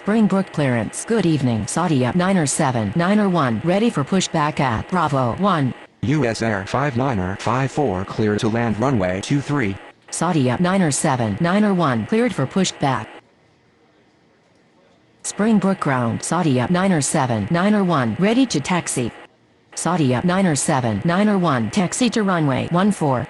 Springbrook clearance. Good evening. Saudi up 9er 7, 9er 1. Ready for pushback at Bravo 1. US Air 59er 54 clear to land runway 23. Saudi up 9er 7, 9er 1. Cleared for pushback. Springbrook ground. Saudi up 9er 7, 9er 1. Ready to taxi. Saudi up 9er 7, 9er 1. Taxi to runway 14.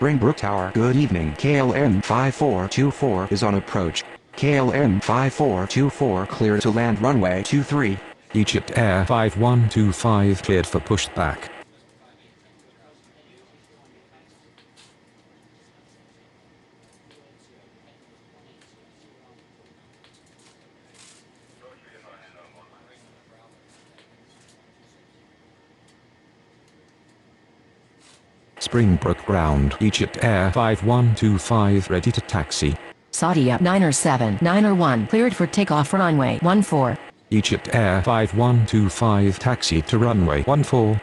Springbrook Tower. Good evening. KLM 5424 is on approach. KLM 5424 clear to land runway 23. Egypt Air 5125 cleared for pushback. Springbrook ground. Egypt Air 5125 ready to taxi. Saudi up 9er 7, 9er 1. Cleared for takeoff runway 14. Egypt Air 5125 taxi to runway 14.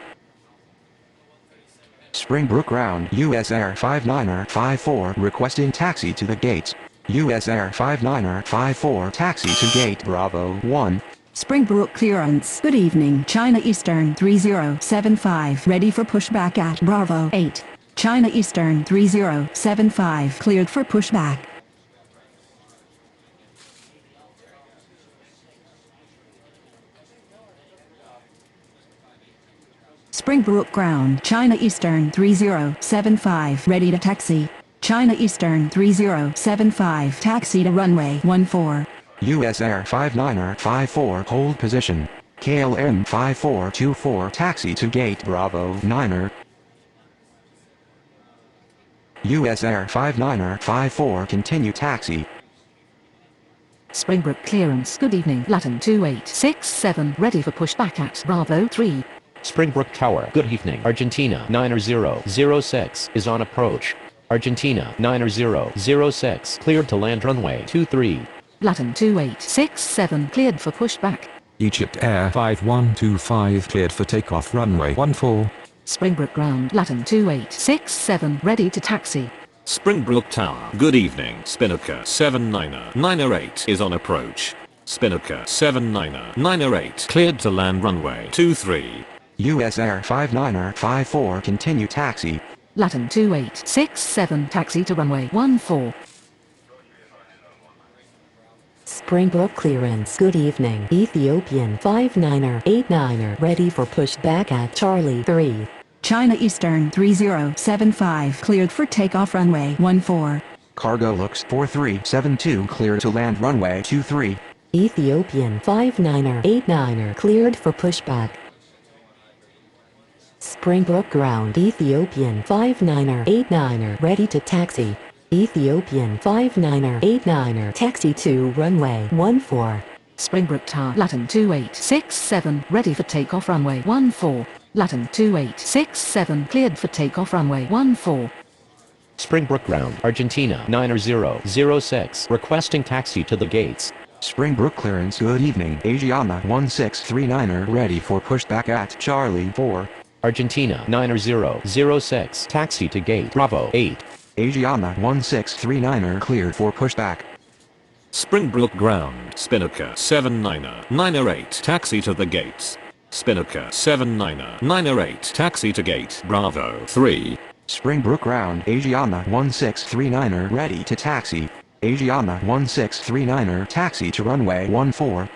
Springbrook ground. US Air 59er 54 requesting taxi to the gates. US Air 59er 54 taxi to gate Bravo 1. Springbrook clearance. Good evening. China Eastern 3075 ready for pushback at Bravo 8. China Eastern 3075 cleared for pushback. Springbrook ground. China Eastern 3075 ready to taxi. China Eastern 3075 taxi to runway 14. US Air 59er 54 hold position. KLM 5424 taxi to gate Bravo 9er. US Air 59er 54 continue taxi. Springbrook clearance. Good evening. Latin 2867 ready for pushback at Bravo 3. Springbrook Tower. Good evening. Argentina 90006 is on approach. Argentina 90006 cleared to land runway 23. Latin 2867 cleared for pushback. Egypt Air 5125 cleared for takeoff runway 14. Springbrook ground. Latin 2867 ready to taxi. Springbrook Tower. Good evening. Spinnaker 79er 908 is on approach. Spinnaker 79er 908 cleared to land runway 23. US Air 59er 54 continue taxi. Latin 2867 taxi to runway 14. Springbrook clearance. Good evening. Ethiopian 59er 89er ready for pushback at Charlie 3. China Eastern 3075 cleared for takeoff runway 14. Cargo looks 4372 clear to land runway 23. Ethiopian 59er 89er cleared for pushback. Springbrook ground. Ethiopian 59er 89er ready to taxi. Ethiopian 59er 89er taxi to runway 14. Springbrook Tower. Latin 2867 ready for takeoff runway 14. Latin 2867 cleared for takeoff runway 14. Springbrook ground. Argentina 90006 requesting taxi to the gates. Springbrook clearance. Good evening. Asiana 1639er ready for pushback at Charlie 4. Argentina 90006 taxi to gate Bravo 8. Asiana 1639er cleared for pushback. Springbrook ground. Spinnaker 79er 908 taxi to the gates. Spinnaker 79er 908 taxi to gate Bravo 3. Springbrook ground. Asiana 1639er ready to taxi. Asiana 1639er taxi to runway 14.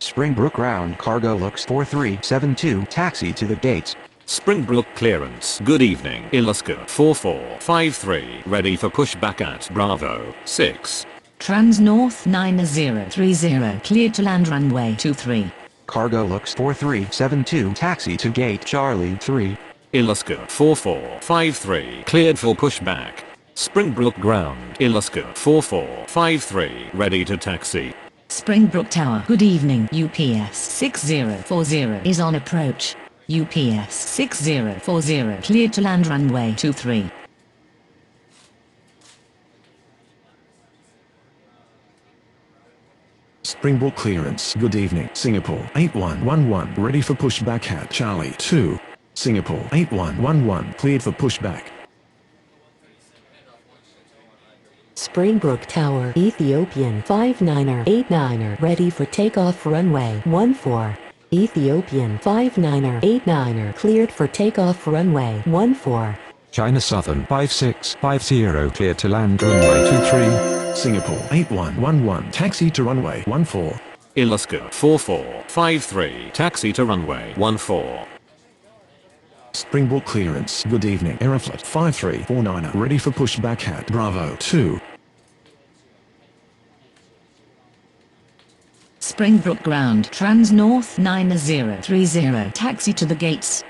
Springbrook ground. Cargo looks 4372 taxi to the gates. Springbrook clearance. Good evening. Ilaska 4453 ready for pushback at Bravo 6. Trans-North 9030 cleared to land runway 23. Cargo looks 4372 taxi to gate Charlie 3. Ilaska 4453 cleared for pushback. Springbrook ground. Ilaska 4453 ready to taxi. Springbrook Tower. Good evening. UPS 6040 is on approach. UPS 6040 cleared to land runway 23. Springbrook clearance. Good evening. Singapore 8111 ready for pushback at Charlie 2. Singapore 8111 cleared for pushback. Springbrook Tower, Ethiopian 59er ready for takeoff runway 14. Ethiopian 59er cleared for takeoff runway 14. China Southern 5650 cleared to land runway 23. Singapore 8111 taxi to runway 14. Alaska 4453 taxi to runway 14. Springbrook clearance. Good evening. Aeroflot 5349 ready for pushback at Bravo 2. Springbrook ground, Trans North 9030, taxi to the gates.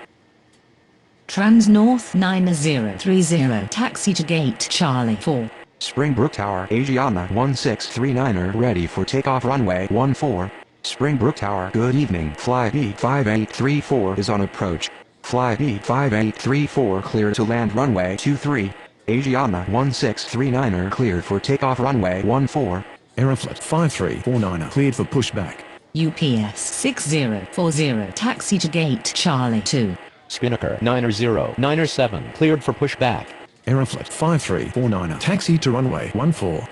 Trans North 9030, taxi to gate Charlie 4. Springbrook Tower, Asiana 1639 ready for takeoff runway 14. Springbrook Tower, good evening. Fly B5834 is on approach. Fly B5834 cleared to land runway 23. Asiana 1639 cleared for takeoff runway 14. Aeroflot 5349 cleared for pushback. UPS 6040, taxi to gate Charlie 2. Spinnaker 907 cleared for pushback. Aeroflot 5349 taxi to runway 14.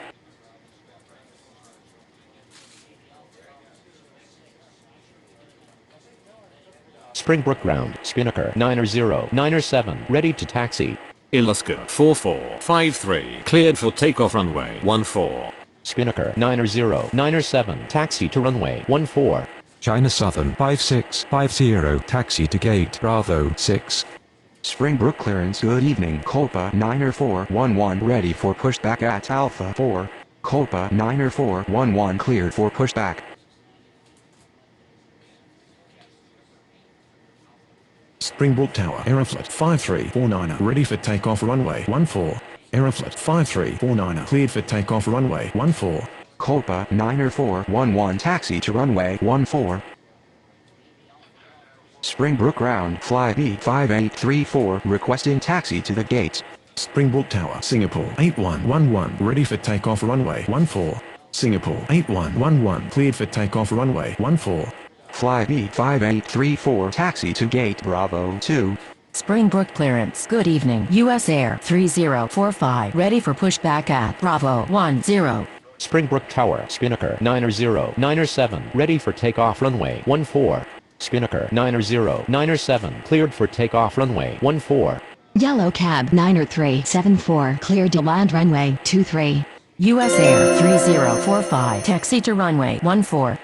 Springbrook ground, Spinnaker 907 ready to taxi. Alaska 4453 cleared for takeoff runway 14. Spinnaker 907 taxi to runway 14. China Southern 5650 taxi to gate Bravo 6. Springbrook clearance. Good evening. Copa 90411 ready for pushback at Alpha 4. Copa 90411 cleared for pushback. Springbrook Tower, Aeroflot 5349 ready for takeoff runway 14. Aeroflot 5349 cleared for takeoff runway 14. Copa 90411 taxi to runway 14. Springbrook ground, fly B5834 requesting taxi to the gates. Springbrook Tower, Singapore 8111 ready for takeoff runway 14. Singapore 8111 cleared for takeoff runway 14. Fly B5834 taxi to gate Bravo 2. Springbrook clearance. Good evening. US Air 3045 ready for pushback at Bravo 10. Springbrook Tower, Spinnaker 907 ready for takeoff runway 14. Spinnaker 907 cleared for takeoff runway 14. Yellow Cab 90374 cleared to land runway 23. US Air 3045 taxi to runway 14.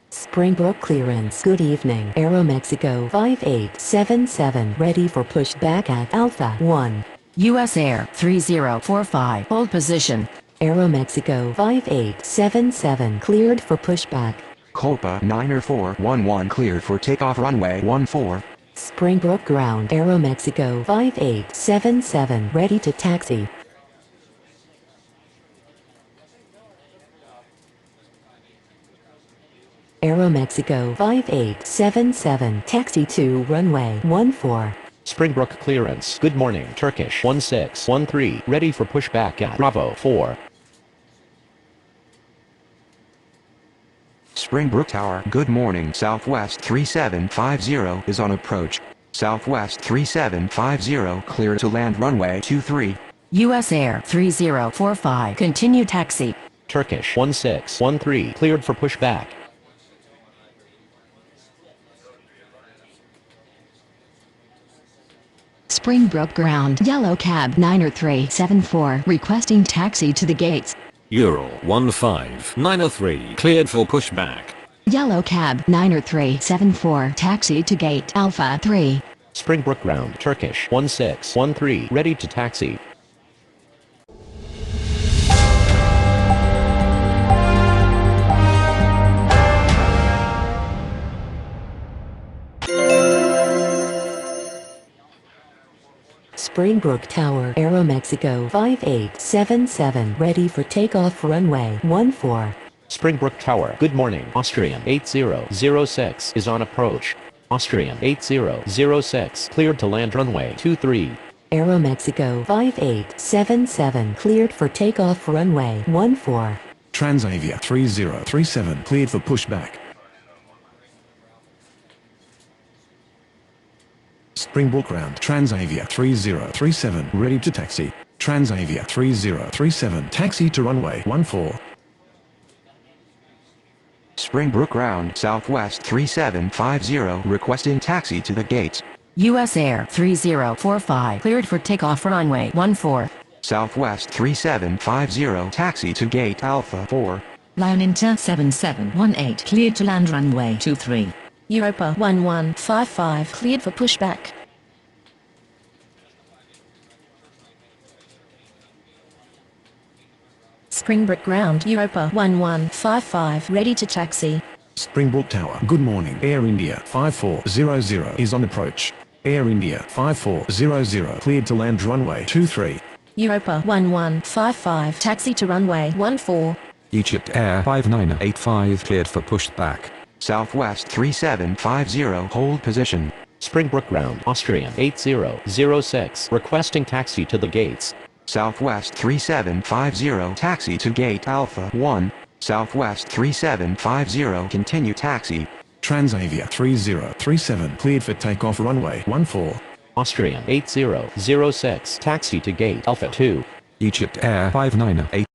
Springbrook clearance. Good evening. Aeromexico 5877 ready for pushback at Alpha 1. US Air 3045 hold position. Aeromexico 5877 cleared for pushback. Copa 90411 cleared for takeoff runway 14. Springbrook ground. Aeromexico 5877 ready to taxi. Aeromexico 5877 taxi to runway 14. Springbrook clearance. Good morning. Turkish 1613 ready for pushback at Bravo 4. Springbrook Tower, good morning. Southwest 3750 is on approach. Southwest 3750 clear to land runway 23. US Air 3045 continue taxi. Turkish 1613 cleared for pushback. Springbrook ground. Yellow Cab 90374 requesting taxi to the gates. Ural 15903 cleared for pushback. Yellow Cab 90374 taxi to gate Alpha 3. Springbrook ground, Turkish 1613 ready to taxi. Springbrook Tower, Aeromexico 5877 ready for takeoff runway 14. Springbrook Tower, good morning. Austrian 8006 is on approach. Austrian 8006 cleared to land runway 23. Aeromexico 5877 cleared for takeoff runway 14. Transavia 3037 cleared for pushback. Springbrook ground. Transavia 3037 ready to taxi. Transavia 3037 taxi to runway 14. Springbrook ground, Southwest 3750 requesting taxi to the gates. US Air 3045 cleared for takeoff runway 14. Southwest 3750 taxi to gate Alpha 4. Lion Inter 7718 cleared to land runway 23. Europa 1155 cleared for pushback. Springbrook ground, Europa 1155 ready to taxi. Springbrook Tower. Good morning. Air India 5400 is on approach. Air India 5400 cleared to land runway 23. Europa 1155 taxi to runway 14. Egypt Air 5985 cleared for pushback. Southwest 3750 hold position. Springbrook ground, Austrian 8006 requesting taxi to the gates. Southwest 3750 taxi to gate Alpha 1. Southwest 3750 continue taxi. Transavia 3037 cleared for takeoff runway 14. Austrian 8006 taxi to gate Alpha 2. Egypt Air 598.